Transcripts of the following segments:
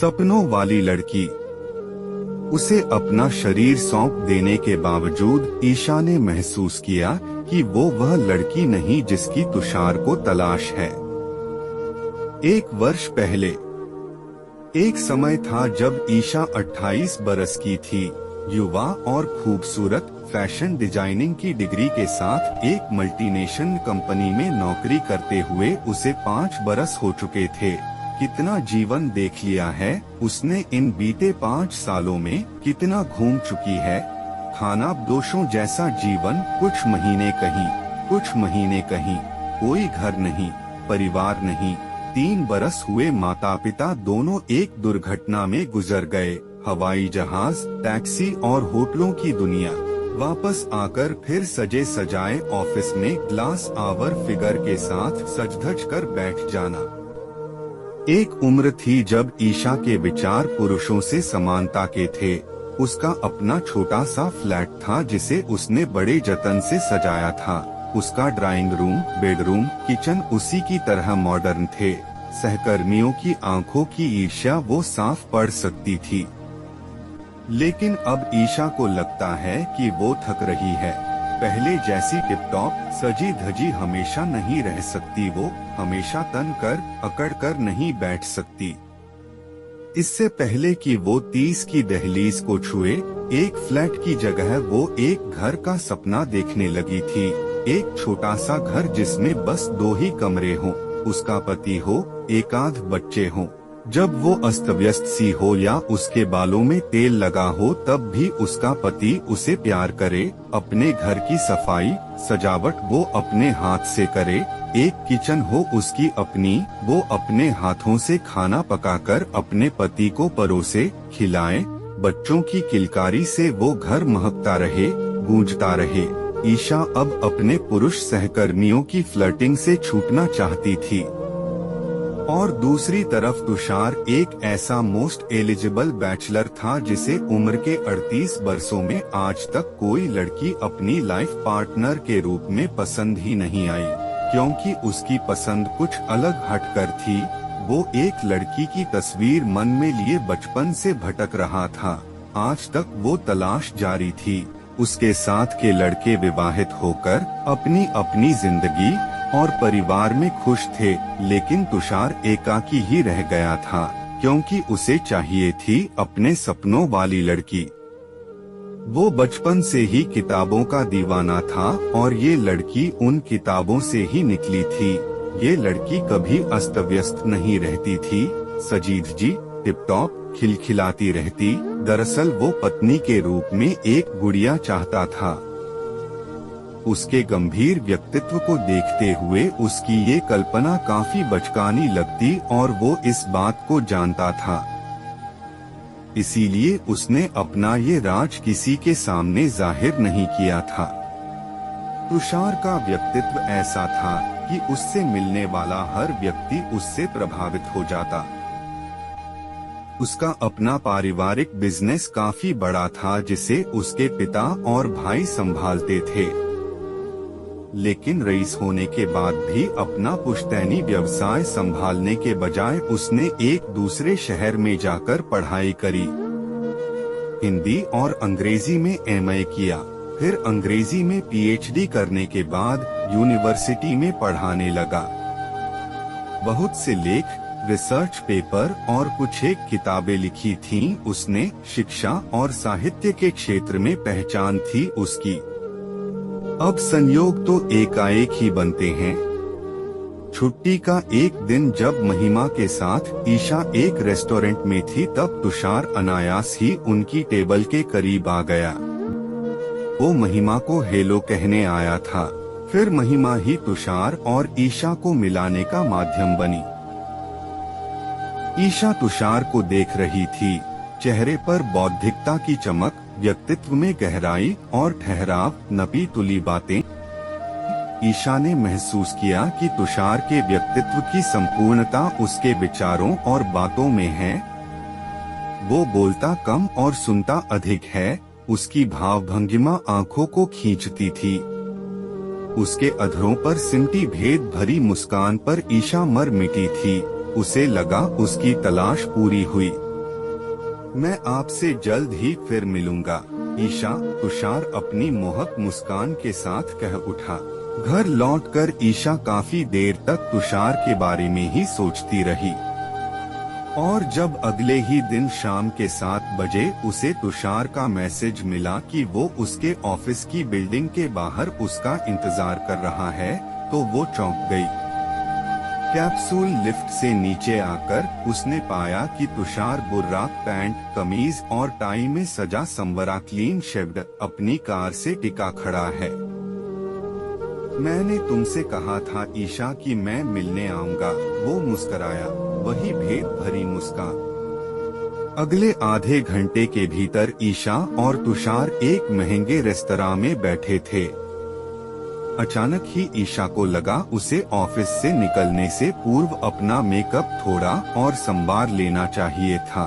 सपनों वाली लड़की। उसे अपना शरीर सौंप देने के बावजूद ईशा ने महसूस किया कि वो वह लड़की नहीं जिसकी तुषार को तलाश है। 1 वर्ष पहले एक समय था जब ईशा 28 बरस की थी, युवा और खूबसूरत, फैशन डिजाइनिंग की डिग्री के साथ एक मल्टीनेशनल कंपनी में नौकरी करते हुए उसे 5 बरस हो चुके थे। कितना जीवन देख लिया है उसने इन बीते 5 सालों में, कितना घूम चुकी है। खाना दोषों जैसा जीवन, कुछ महीने कहीं, कुछ महीने कहीं, कोई घर नहीं, परिवार नहीं। 3 बरस हुए माता पिता दोनों एक दुर्घटना में गुजर गए। हवाई जहाज, टैक्सी और होटलों की दुनिया। वापस आकर फिर सजे सजाए ऑफिस में ग्लास आवर फिगर के साथ सज-धज कर बैठ जाना। एक उम्र थी जब ईशा के विचार पुरुषों से समानता के थे। उसका अपना छोटा सा फ्लैट था जिसे उसने बड़े जतन से सजाया था। उसका ड्राइंग रूम, बेडरूम, किचन उसी की तरह मॉडर्न थे। सहकर्मियों की आंखों की ईर्ष्या वो साफ पढ़ सकती थी। लेकिन अब ईशा को लगता है कि वो थक रही है। पहले जैसी टिप-टॉप, सजी धजी हमेशा नहीं रह सकती। वो हमेशा तन कर, अकड़ कर नहीं बैठ सकती। इससे पहले कि वो 30 की दहलीज को छुए, एक फ्लैट की जगह वो एक घर का सपना देखने लगी थी। एक छोटा सा घर जिसमें बस 2 ही कमरे हों, उसका पति हो, एकाध बच्चे हों। जब वो अस्त व्यस्त सी हो या उसके बालों में तेल लगा हो तब भी उसका पति उसे प्यार करे। अपने घर की सफाई, सजावट वो अपने हाथ से करे। एक किचन हो उसकी अपनी, वो अपने हाथों से खाना पकाकर अपने पति को परोसे, खिलाए। बच्चों की किलकारी से वो घर महकता रहे, गूंजता रहे। ईशा अब अपने पुरुष सहकर्मियों की फ्लर्टिंग से छूटना चाहती थी। और दूसरी तरफ तुषार एक ऐसा मोस्ट एलिजिबल बैचलर था जिसे उम्र के 38 वर्षों में आज तक कोई लड़की अपनी लाइफ पार्टनर के रूप में पसंद ही नहीं आई, क्योंकि उसकी पसंद कुछ अलग हटकर थी। वो एक लड़की की तस्वीर मन में लिए बचपन से भटक रहा था। आज तक वो तलाश जारी थी। उसके साथ के लड़के विवाहित होकर अपनी अपनी जिंदगी और परिवार में खुश थे, लेकिन तुषार एकाकी ही रह गया था, क्योंकि उसे चाहिए थी अपने सपनों वाली लड़की। वो बचपन से ही किताबों का दीवाना था और ये लड़की उन किताबों से ही निकली थी। ये लड़की कभी अस्त व्यस्त नहीं रहती थी, सजी धजी, टिप-टॉप, खिलखिलाती रहती। दरअसल वो पत्नी के रूप में एक गुड़िया चाहता था। उसके गंभीर व्यक्तित्व को देखते हुए उसकी ये कल्पना काफी बचकानी लगती और वो इस बात को जानता था। इसीलिए उसने अपना ये राज किसी के सामने जाहिर नहीं किया था। तुषार का व्यक्तित्व ऐसा था कि उससे मिलने वाला हर व्यक्ति उससे प्रभावित हो जाता। उसका अपना पारिवारिक बिजनेस काफी बड़ा था जिसे उसके पिता और भाई संभालते थे। लेकिन रईस होने के बाद भी अपना पुश्तैनी व्यवसाय संभालने के बजाय उसने एक दूसरे शहर में जाकर पढ़ाई करी। हिंदी और अंग्रेजी में एमए किया, फिर अंग्रेजी में पीएचडी करने के बाद यूनिवर्सिटी में पढ़ाने लगा। बहुत से लेख, रिसर्च पेपर और कुछ एक किताबें लिखी थीं। उसने शिक्षा और साहित्य के क्षेत्र में पहचान थी उसकी। अब संयोग तो एकाएक ही बनते हैं। छुट्टी का एक दिन जब महिमा के साथ ईशा एक रेस्टोरेंट में थी तब तुषार अनायास ही उनकी टेबल के करीब आ गया। वो महिमा को हेलो कहने आया था, फिर महिमा ही तुषार और ईशा को मिलाने का माध्यम बनी। ईशा तुषार को देख रही थी, चेहरे पर बौद्धिकता की चमक, व्यक्तित्व में गहराई और ठहराव, नपी तुली बातें। ईशा ने महसूस किया कि तुषार के व्यक्तित्व की संपूर्णता उसके विचारों और बातों में है। वो बोलता कम और सुनता अधिक है। उसकी भावभंगिमा आंखों को खींचती थी। उसके अधरों पर सिमटी भेद भरी मुस्कान पर ईशा मर मिटी थी। उसे लगा उसकी तलाश पूरी हुई। मैं आपसे जल्द ही फिर मिलूंगा, ईशा तुषार अपनी मोहक मुस्कान के साथ कह उठा। घर लौटकर ईशा काफी देर तक तुषार के बारे में ही सोचती रही और जब अगले ही दिन शाम के 7 बजे उसे तुषार का मैसेज मिला कि वो उसके ऑफिस की बिल्डिंग के बाहर उसका इंतजार कर रहा है, तो वो चौंक गई। कैप्सूल लिफ्ट से नीचे आकर उसने पाया कि तुषार बुर्राक पैंट, कमीज और टाई में सजा संवरा क्लीन शेव्ड अपनी कार से टिका खड़ा है। मैंने तुमसे कहा था ईशा कि मैं मिलने आऊंगा, वो मुस्कराया, वही भेद भरी मुस्कान। अगले आधे घंटे के भीतर ईशा और तुषार एक महंगे रेस्तरां में बैठे थे। अचानक ही ईशा को लगा उसे ऑफिस से निकलने से पूर्व अपना मेकअप थोड़ा और संवार लेना चाहिए था।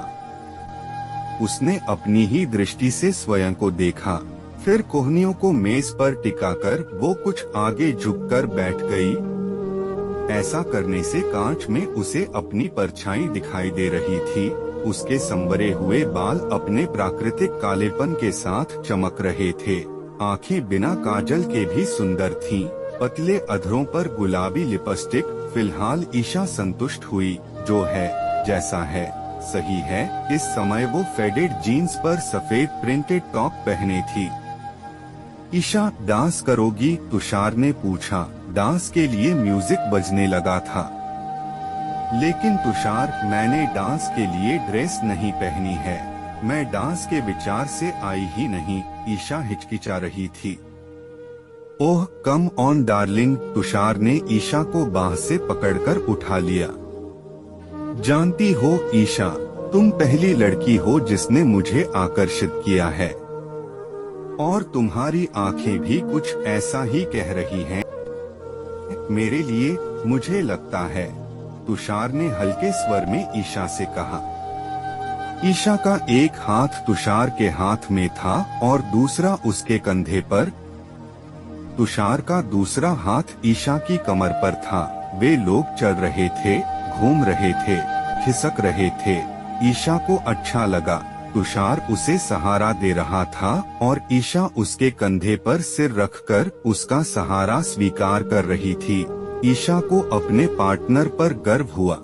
उसने अपनी ही दृष्टि से स्वयं को देखा, फिर कोहनियों को मेज पर टिकाकर वो कुछ आगे झुककर बैठ गई। ऐसा करने से कांच में उसे अपनी परछाई दिखाई दे रही थी। उसके संवरे हुए बाल अपने प्राकृतिक कालेपन के साथ चमक रहे थे। आंखें बिना काजल के भी सुंदर थीं। पतले अधरों पर गुलाबी लिपस्टिक। फिलहाल ईशा संतुष्ट हुई, जो है जैसा है सही है। इस समय वो फेडेड जीन्स पर सफेद प्रिंटेड टॉप पहने थी। ईशा, डांस करोगी? तुषार ने पूछा। डांस के लिए म्यूजिक बजने लगा था। लेकिन तुषार, मैंने डांस के लिए ड्रेस नहीं पहनी है। मैं डांस के विचार से आई ही नहीं। ईशा हिचकिचा रही थी। ओह कम ऑन डार्लिंग, तुषार ने ईशा को बाह से पकड़कर उठा लिया। जानती हो ईशा, तुम पहली लड़की हो जिसने मुझे आकर्षित किया है, और तुम्हारी आंखें भी कुछ ऐसा ही कह रही हैं मेरे लिए, मुझे लगता है। तुषार ने हल्के स्वर में ईशा से कहा। ईशा का एक हाथ तुषार के हाथ में था और दूसरा उसके कंधे पर। तुषार का दूसरा हाथ ईशा की कमर पर था। वे लोग चल रहे थे, घूम रहे थे, खिसक रहे थे। ईशा को अच्छा लगा। तुषार उसे सहारा दे रहा था और ईशा उसके कंधे पर सिर रखकर उसका सहारा स्वीकार कर रही थी। ईशा को अपने पार्टनर पर गर्व हुआ।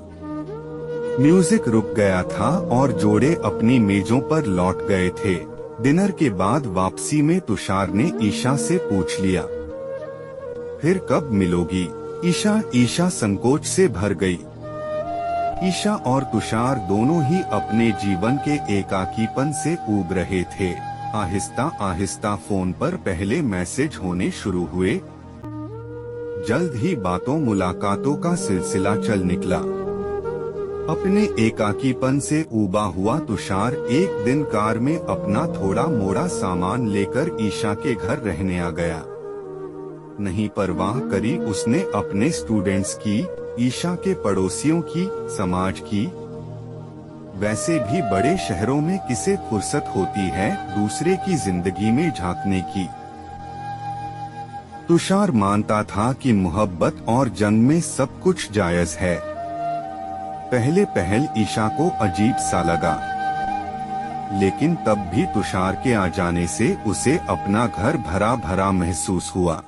म्यूजिक रुक गया था और जोड़े अपनी मेजों पर लौट गए थे। डिनर के बाद वापसी में तुषार ने ईशा से पूछ लिया, फिर कब मिलोगी? ईशा संकोच से भर गई। ईशा और तुषार दोनों ही अपने जीवन के एकाकीपन से ऊब रहे थे। आहिस्ता आहिस्ता फोन पर पहले मैसेज होने शुरू हुए। जल्द ही बातों मुलाकातों का सिलसिला चल निकला। अपने एकाकीपन से ऊबा हुआ तुषार एक दिन कार में अपना थोड़ा मोड़ा सामान लेकर ईशा के घर रहने आ गया। नहीं परवाह करी उसने अपने स्टूडेंट्स की, ईशा के पड़ोसियों की, समाज की। वैसे भी बड़े शहरों में किसे फुर्सत होती है दूसरे की जिंदगी में झांकने की। तुषार मानता था कि मोहब्बत और जंग में सब कुछ जायज है। पहले पहल ईशा को अजीब सा लगा, लेकिन तब भी तुषार के आ जाने से उसे अपना घर भरा भरा महसूस हुआ।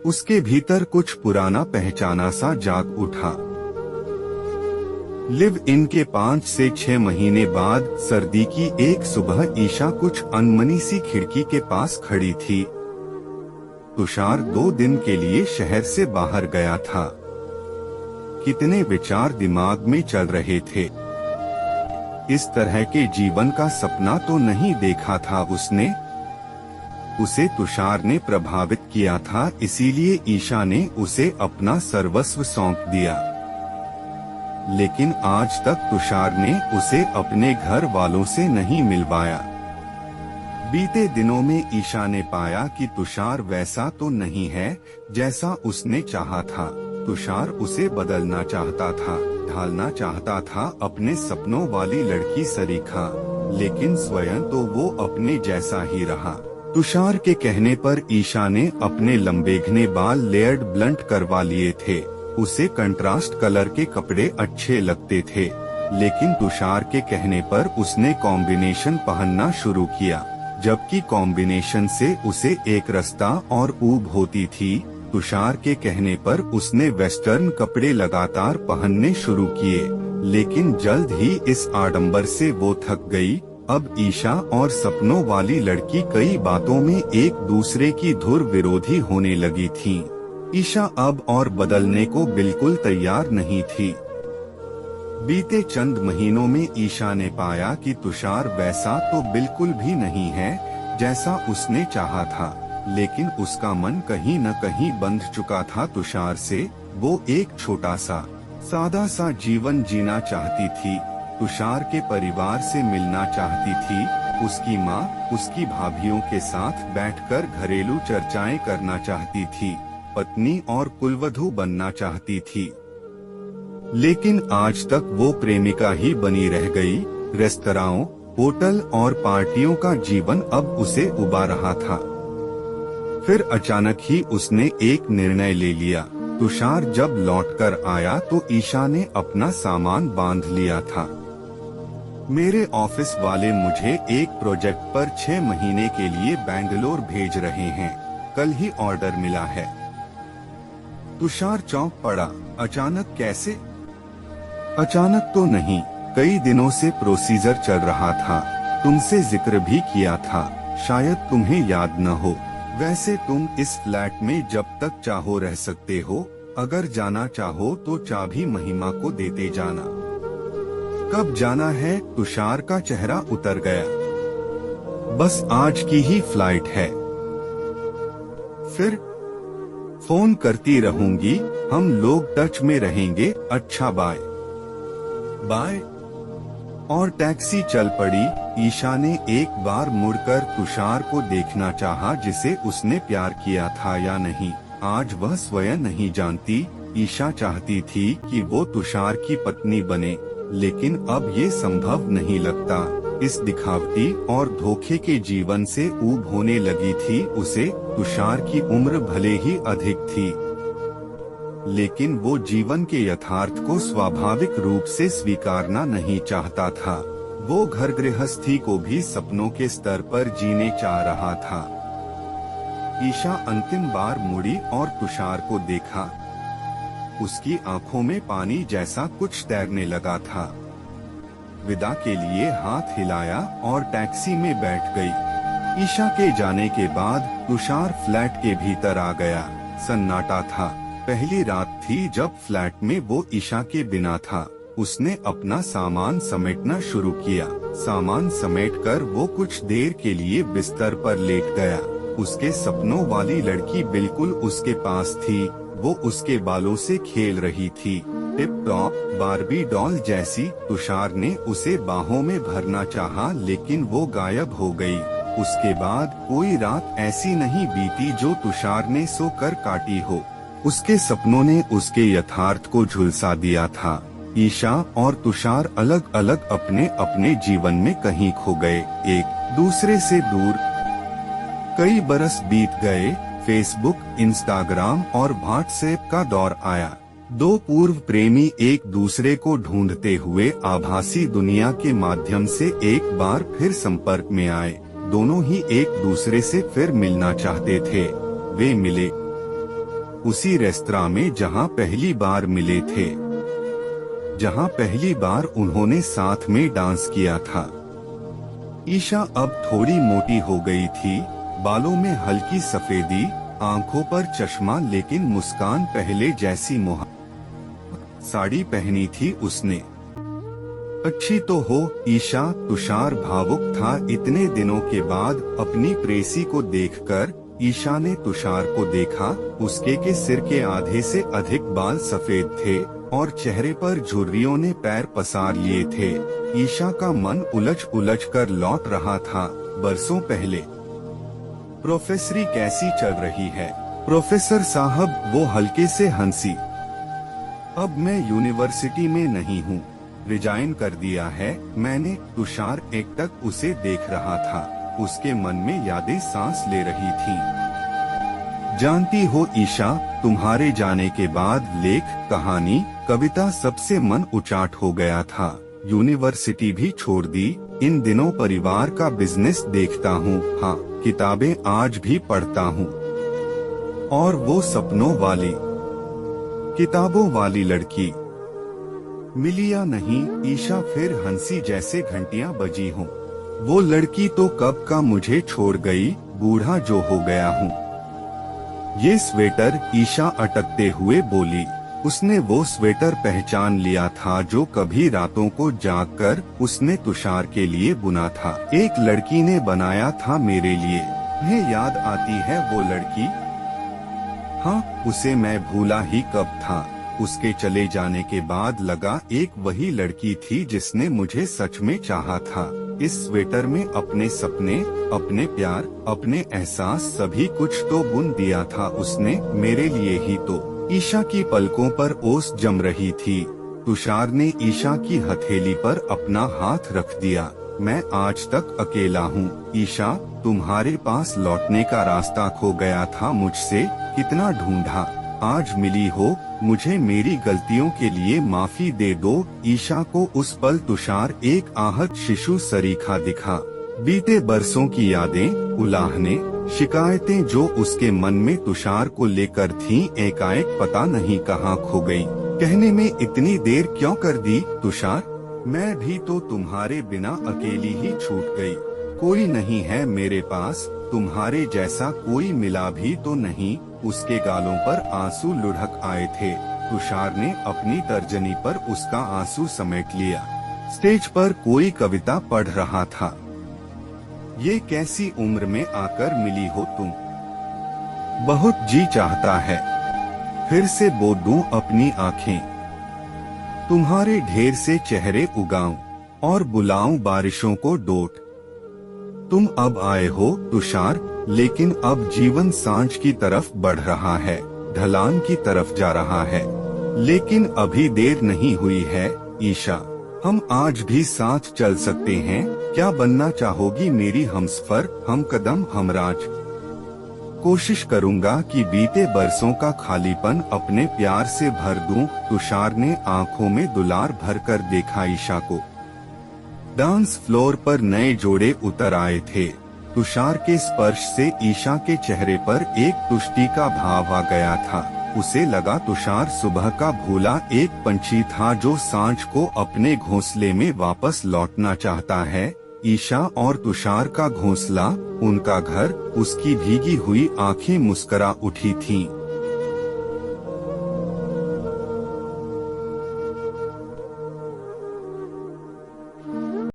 उसके भीतर कुछ पुराना पहचाना सा जाग उठा। लिव इन के 5 से 6 महीने बाद सर्दी की एक सुबह ईशा कुछ अनमनी सी खिड़की के पास खड़ी थी। तुषार 2 दिन के लिए शहर से बाहर गया था। कितने विचार दिमाग में चल रहे थे। इस तरह के जीवन का सपना तो नहीं देखा था उसने। उसे तुषार ने प्रभावित किया था, इसीलिए ईशा ने उसे अपना सर्वस्व सौंप दिया। लेकिन आज तक तुषार ने उसे अपने घर वालों से नहीं मिलवाया। बीते दिनों में ईशा ने पाया कि तुषार वैसा तो नहीं है जैसा उसने चाहा था। तुषार उसे बदलना चाहता था, ढालना चाहता था अपने सपनों वाली लड़की सरीखा, लेकिन स्वयं तो वो अपने जैसा ही रहा। तुषार के कहने पर ईशा ने अपने लंबे घने बाल लेयर्ड ब्लंट करवा लिए थे। उसे कंट्रास्ट कलर के कपड़े अच्छे लगते थे। लेकिन तुषार के कहने पर उसने कॉम्बिनेशन पहनना शुरू किया, जबकि कॉम्बिनेशन से उसे एक रास्ता और ऊब होती थी। तुषार के कहने पर उसने वेस्टर्न कपड़े लगातार पहनने शुरू किए, लेकिन जल्द ही इस आडंबर से वो थक गई। अब ईशा और सपनों वाली लड़की कई बातों में एक दूसरे की धुर विरोधी होने लगी थी। ईशा अब और बदलने को बिल्कुल तैयार नहीं थी। बीते चंद महीनों में ईशा ने पाया कि तुषार वैसा तो बिल्कुल भी नहीं है जैसा उसने चाहा था, लेकिन उसका मन कहीं न कहीं बंध चुका था तुषार से। वो एक छोटा सा सादा सा जीवन जीना चाहती थी, तुषार के परिवार से मिलना चाहती थी, उसकी माँ, उसकी भाभीियों के साथ बैठकर घरेलू चर्चाएं करना चाहती थी, पत्नी और कुलवधू बनना चाहती थी। लेकिन आज तक वो प्रेमिका ही बनी रह गई। रेस्तराओं, होटल और पार्टियों का जीवन अब उसे उबा रहा था। फिर अचानक ही उसने एक निर्णय ले लिया। तुषार जब लौटकर आया तो ईशा ने अपना सामान बांध लिया था। मेरे ऑफिस वाले मुझे एक प्रोजेक्ट पर 6 महीने के लिए बेंगलोर भेज रहे हैं, कल ही ऑर्डर मिला है। तुषार चौंक पड़ा। अचानक कैसे? अचानक तो नहीं, कई दिनों से प्रोसीजर चल रहा था, तुमसे जिक्र भी किया था, शायद तुम्हें याद न हो। वैसे तुम इस फ्लैट में जब तक चाहो रह सकते हो, अगर जाना चाहो तो चाबी महिमा को देते जाना। कब जाना है? तुषार का चेहरा उतर गया। बस आज की ही फ्लाइट है। फिर फोन करती रहूंगी, हम लोग टच में रहेंगे। अच्छा बाय बाय। और टैक्सी चल पड़ी। ईशा ने एक बार मुड़कर तुषार को देखना चाहा, जिसे उसने प्यार किया था या नहीं, आज वह स्वयं नहीं जानती। ईशा चाहती थी कि वो तुषार की पत्नी बने, लेकिन अब ये संभव नहीं लगता। इस दिखावटी और धोखे के जीवन से ऊब होने लगी थी उसे। तुषार की उम्र भले ही अधिक थी, लेकिन वो जीवन के यथार्थ को स्वाभाविक रूप से स्वीकारना नहीं चाहता था। वो घर गृहस्थी को भी सपनों के स्तर पर जीने चाह रहा था। ईशा अंतिम बार मुड़ी और तुषार को देखा। उसकी आंखों में पानी जैसा कुछ तैरने लगा था। विदा के लिए हाथ हिलाया और टैक्सी में बैठ गई। ईशा के जाने के बाद तुषार फ्लैट के भीतर आ गया। सन्नाटा था। पहली रात थी जब फ्लैट में वो ईशा के बिना था। उसने अपना सामान समेटना शुरू किया। सामान समेटकर वो कुछ देर के लिए बिस्तर पर लेट गया। उसके सपनों वाली लड़की बिल्कुल उसके पास थी। वो उसके बालों से खेल रही थी, टिप टॉप बार्बी डॉल जैसी। तुषार ने उसे बाहों में भरना चाहा, लेकिन वो गायब हो गई। उसके बाद कोई रात ऐसी नहीं बीती जो तुषार ने सोकर काटी हो। उसके सपनों ने उसके यथार्थ को झुलसा दिया था। ईशा और तुषार अलग अलग अपने अपने जीवन में कहीं खो गए, एक दूसरे से दूर। कई बरस बीत गए। फेसबुक, इंस्टाग्राम और व्हाट्सएप का दौर आया। दो पूर्व प्रेमी एक दूसरे को ढूंढते हुए आभासी दुनिया के माध्यम से एक बार फिर संपर्क में आए। दोनों ही एक दूसरे से फिर मिलना चाहते थे। वे मिले उसी रेस्तरां में जहां पहली बार मिले थे, जहां पहली बार उन्होंने साथ में डांस किया था। ईशा अब थोड़ी मोटी हो गई थी, बालों में हल्की सफेदी, आंखों पर चश्मा, लेकिन मुस्कान पहले जैसी मुहा। साड़ी पहनी थी उसने। अच्छी तो हो ईशा, तुषार भावुक था। इतने दिनों के बाद अपनी प्रेसी को देखकर ईशा ने तुषार को देखा। उसके के सिर के आधे से अधिक बाल सफेद थे और चेहरे पर झुर्रियों ने पैर पसार लिए थे। ईशा का मन उलझ उलझ कर लौट रहा था बरसों पहले। प्रोफेसरी कैसी चल रही है प्रोफेसर साहब? वो हल्के से हंसी। अब मैं यूनिवर्सिटी में नहीं हूँ, रिजाइन कर दिया है मैंने। तुषार एकटक उसे देख रहा था। उसके मन में यादें सांस ले रही थीं। जानती हो ईशा, तुम्हारे जाने के बाद लेख, कहानी, कविता सबसे मन उचाट हो गया था। यूनिवर्सिटी भी छोड़ दी। इन दिनों परिवार का बिजनेस देखता हूँ। हाँ, किताबें आज भी पढ़ता हूँ। और वो सपनों वाली, किताबों वाली लड़की मिली या नहीं? ईशा फिर हंसी जैसे घंटियां बजी हों। वो लड़की तो कब का मुझे छोड़ गई, बूढ़ा जो हो गया हूँ। ये स्वेटर, ईशा अटकते हुए बोली। उसने वो स्वेटर पहचान लिया था जो कभी रातों को जागकर उसने तुषार के लिए बुना था। एक लड़की ने बनाया था मेरे लिए। तुम्हें याद आती है वो लड़की? हाँ, उसे मैं भूला ही कब था। उसके चले जाने के बाद लगा एक वही लड़की थी जिसने मुझे सच में चाहा था। इस स्वेटर में अपने सपने, अपने प्यार, अपने एहसास सभी कुछ तो बुन दिया था उसने मेरे लिए ही तो। ईशा की पलकों पर ओस जम रही थी। तुषार ने ईशा की हथेली पर अपना हाथ रख दिया। मैं आज तक अकेला हूँ ईशा, तुम्हारे पास लौटने का रास्ता खो गया था मुझसे कितना ढूंढा। आज मिली हो, मुझे मेरी गलतियों के लिए माफी दे दो। ईशा को उस पल तुषार एक आहत शिशु सरीखा दिखा। बीते बरसों की यादें, उलाहने, शिकायतें जो उसके मन में तुषार को लेकर थीं, एकाएक पता नहीं कहाँ खो गईं। कहने में इतनी देर क्यों कर दी तुषार? मैं भी तो तुम्हारे बिना अकेली ही छूट गई। कोई नहीं है मेरे पास, तुम्हारे जैसा कोई मिला भी तो नहीं। उसके गालों पर आंसू लुढ़क आए थे। तुषार ने अपनी तर्जनी पर उसका आंसू समेट लिया। स्टेज पर कोई कविता पढ़ रहा था। ये कैसी उम्र में आकर मिली हो तुम, बहुत जी चाहता है फिर से बो दूं अपनी आंखें, तुम्हारे ढेर से चेहरे उगाऊं और बुलाऊं बारिशों को डोट। तुम अब आए हो तुषार, लेकिन अब जीवन सांझ की तरफ बढ़ रहा है, ढलान की तरफ जा रहा है। लेकिन अभी देर नहीं हुई है ईशा, हम आज भी साथ चल सकते हैं। क्या बनना चाहोगी मेरी हमसफर, हम कदम हमराज? कोशिश करूंगा कि बीते बरसों का खालीपन अपने प्यार से भर दूं। तुषार ने आंखों में दुलार भरकर देखा ईशा को। डांस फ्लोर पर नए जोड़े उतर आए थे। तुषार के स्पर्श से ईशा के चेहरे पर एक तुष्टि का भाव आ गया था। उसे लगा तुषार सुबह का भूला एक पंछी था जो सांझ को अपने घोंसले में वापस लौटना चाहता है। ईशा और तुषार का घोंसला, उनका घर, उसकी भीगी हुई आंखें मुस्करा उठी थीं।